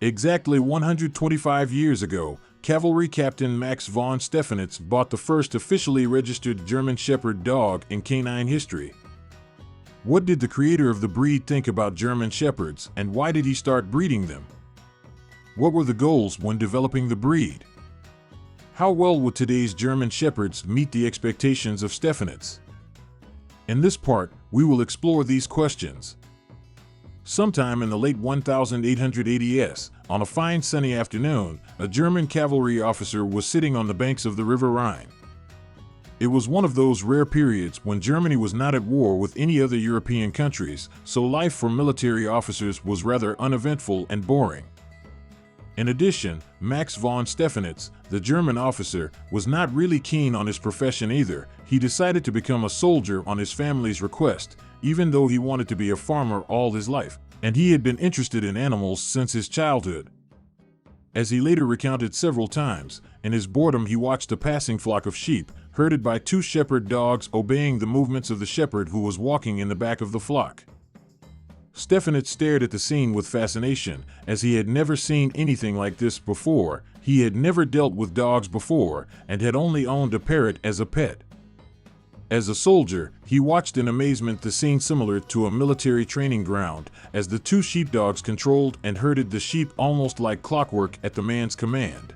Exactly 125 years ago, Cavalry Captain Max von Stephanitz bought the first officially registered German Shepherd dog in canine history. What did the creator of the breed think about German Shepherds, and why did he start breeding them? What were the goals when developing the breed? How well would today's German Shepherds meet the expectations of Stephanitz? In this part, we will explore these questions. Sometime in the late 1880s, on a fine sunny afternoon, a German cavalry officer was sitting on the banks of the River Rhine. It was one of those rare periods when Germany was not at war with any other European countries, so life for military officers was rather uneventful and boring. In addition, Max von Stephanitz, the German officer, was not really keen on his profession either. He decided to become a soldier on his family's request, even though he wanted to be a farmer all his life, and he had been interested in animals since his childhood. As he later recounted several times, in his boredom he watched a passing flock of sheep, herded by two shepherd dogs obeying the movements of the shepherd who was walking in the back of the flock. Stephanitz stared at the scene with fascination, as he had never seen anything like this before. He had never dealt with dogs before, and had only owned a parrot as a pet. As a soldier, he watched in amazement the scene similar to a military training ground, as the two sheepdogs controlled and herded the sheep almost like clockwork at the man's command.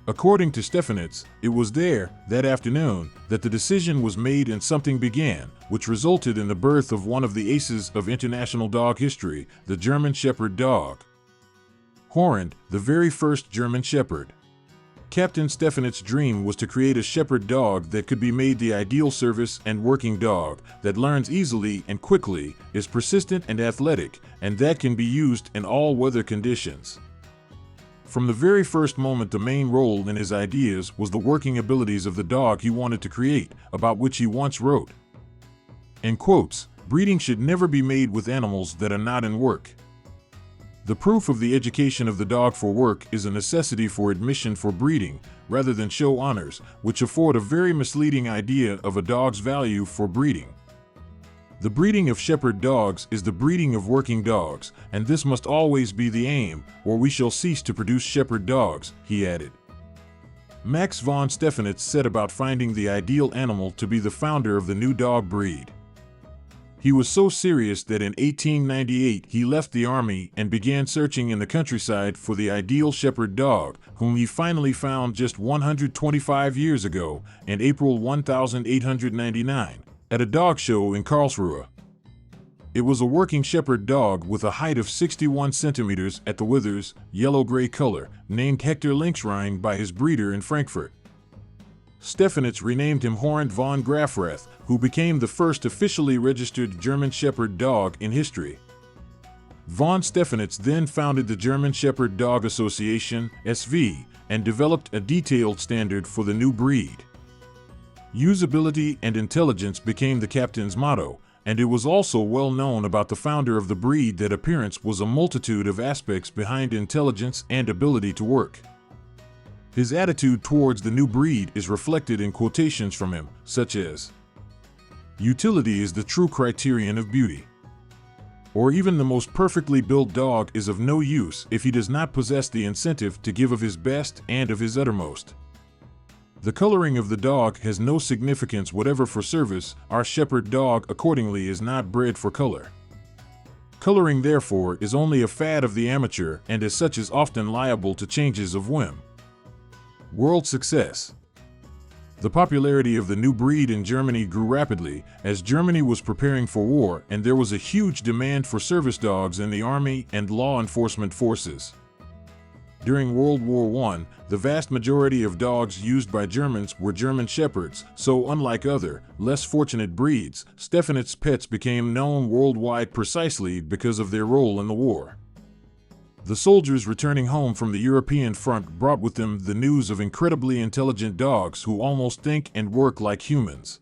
According to Stephanitz, it was there, that afternoon, that the decision was made and something began, which resulted in the birth of one of the aces of international dog history, the German Shepherd dog. Horrend, the very first German Shepherd. Captain Stephanitz's dream was to create a shepherd dog that could be made the ideal service and working dog, that learns easily and quickly, is persistent and athletic, and that can be used in all weather conditions. From the very first moment, the main role in his ideas was the working abilities of the dog he wanted to create, about which he once wrote, in quotes, "Breeding should never be made with animals that are not in work. The proof of the education of the dog for work is a necessity for admission for breeding, rather than show honors, which afford a very misleading idea of a dog's value for breeding. The breeding of shepherd dogs is the breeding of working dogs, and this must always be the aim, or we shall cease to produce shepherd dogs," he added. Max von Stephanitz set about finding the ideal animal to be the founder of the new dog breed. He was so serious that in 1898 he left the army and began searching in the countryside for the ideal shepherd dog, whom he finally found just 125 years ago, in April 1899. At a dog show in Karlsruhe. It was a working shepherd dog with a height of 61 centimeters at the withers, yellow-gray color, named Hector Lynxrhein by his breeder in Frankfurt. Stephanitz renamed him Horrend von Grafrath, who became the first officially registered German shepherd dog in history. Von Stephanitz then founded the German Shepherd Dog Association, SV, and developed a detailed standard for the new breed. Usability and intelligence became the captain's motto, and it was also well known about the founder of the breed that appearance was a multitude of aspects behind intelligence and ability to work. His attitude towards the new breed is reflected in quotations from him, such as, "Utility is the true criterion of beauty," or even "The most perfectly built dog is of no use if he does not possess the incentive to give of his best and of his uttermost. The coloring of the dog has no significance whatever for service. Our shepherd dog accordingly is not bred for color. Coloring therefore is only a fad of the amateur and as such is often liable to changes of whim." World success. The popularity of the new breed in Germany grew rapidly as Germany was preparing for war and there was a huge demand for service dogs in the army and law enforcement forces. During World War I, the vast majority of dogs used by Germans were German Shepherds, so unlike other, less fortunate breeds, Stephanitz's pets became known worldwide precisely because of their role in the war. The soldiers returning home from the European front brought with them the news of incredibly intelligent dogs who almost think and work like humans.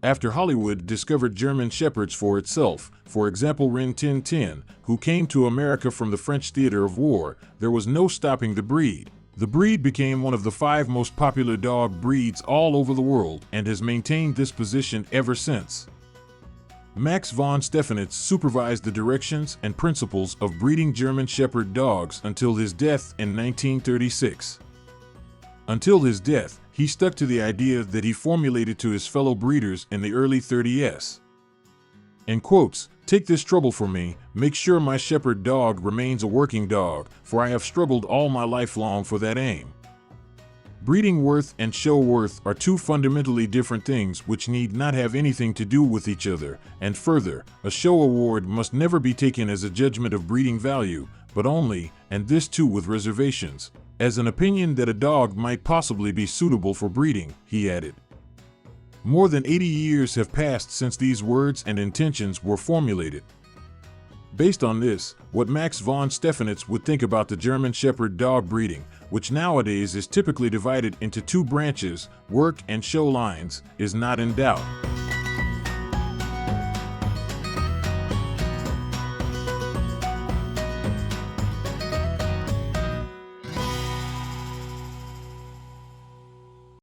After Hollywood discovered German Shepherds for itself, for example Rin Tin Tin, who came to America from the French theater of war, there was no stopping the breed. The breed became one of the 5 most popular dog breeds all over the world and has maintained this position ever since. Max von Stephanitz supervised the directions and principles of breeding German Shepherd dogs until his death in 1936. Until his death, he stuck to the idea that he formulated to his fellow breeders in the early 30s. In quotes, "Take this trouble for me, make sure my shepherd dog remains a working dog, for I have struggled all my life long for that aim." Breeding worth and show worth are two fundamentally different things which need not have anything to do with each other, and further, a show award must never be taken as a judgment of breeding value, but only, and this too with reservations, as an opinion that a dog might possibly be suitable for breeding, he added. More than 80 years have passed since these words and intentions were formulated. Based on this, what Max von Stephanitz would think about the German Shepherd dog breeding, which nowadays is typically divided into two branches, work and show lines, is not in doubt.